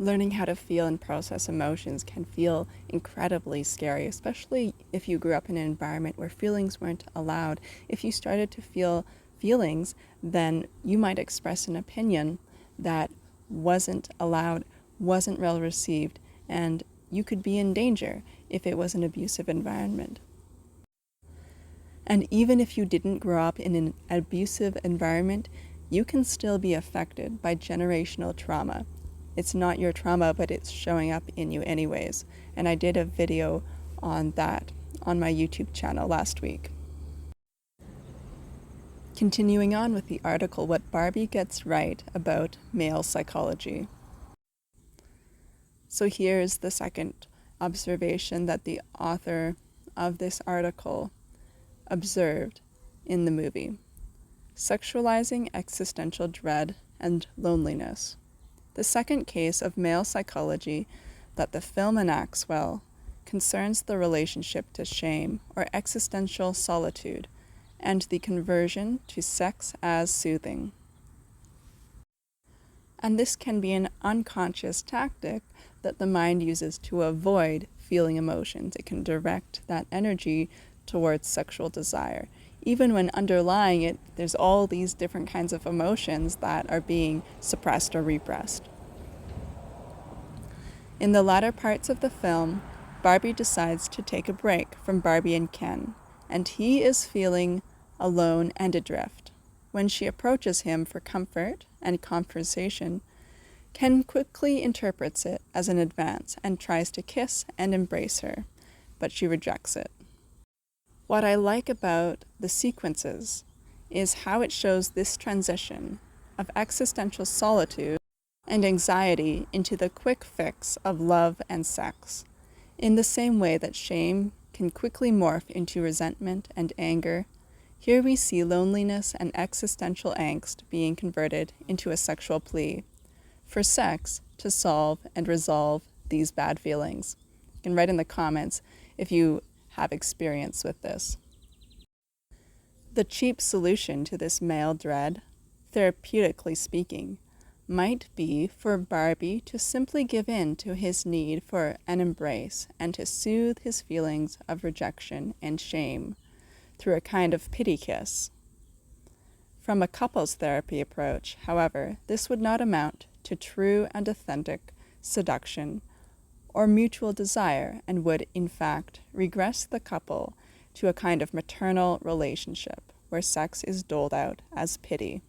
Learning how to feel and process emotions can feel incredibly scary, especially if you grew up in an environment where feelings weren't allowed. If you started to feel feelings, then you might express an opinion that wasn't allowed, wasn't well received, and you could be in danger if it was an abusive environment. And even if you didn't grow up in an abusive environment, you can still be affected by generational trauma. It's not your trauma, but it's showing up in you anyways. And I did a video on that on my YouTube channel last week. Continuing on with the article, What Barbie Gets Right About Male Psychology. So here's the second observation that the author of this article observed in the movie: sexualizing existential dread and loneliness. The second case of male psychology that the film enacts well concerns the relationship to shame or existential solitude and the conversion to sex as soothing. And this can be an unconscious tactic that the mind uses to avoid feeling emotions. It can direct that energy towards sexual desire, even when underlying it, there's all these different kinds of emotions that are being suppressed or repressed. In the latter parts of the film, Barbie decides to take a break from Barbie and Ken, and he is feeling alone and adrift. When she approaches him for comfort and conversation, Ken quickly interprets it as an advance and tries to kiss and embrace her, but she rejects it. What I like about the sequences is how it shows this transition of existential solitude and anxiety into the quick fix of love and sex, in the same way that shame can quickly morph into resentment and anger. Here we see loneliness and existential angst being converted into a sexual plea for sex to solve and resolve these bad feelings. You can write in the comments if you have experience with this. The cheap solution to this male dread, therapeutically speaking, might be for Barbie to simply give in to his need for an embrace and to soothe his feelings of rejection and shame through a kind of pity kiss. From a couples therapy approach, however, this would not amount to true and authentic seduction or mutual desire and would, in fact, regress the couple to a kind of maternal relationship where sex is doled out as pity.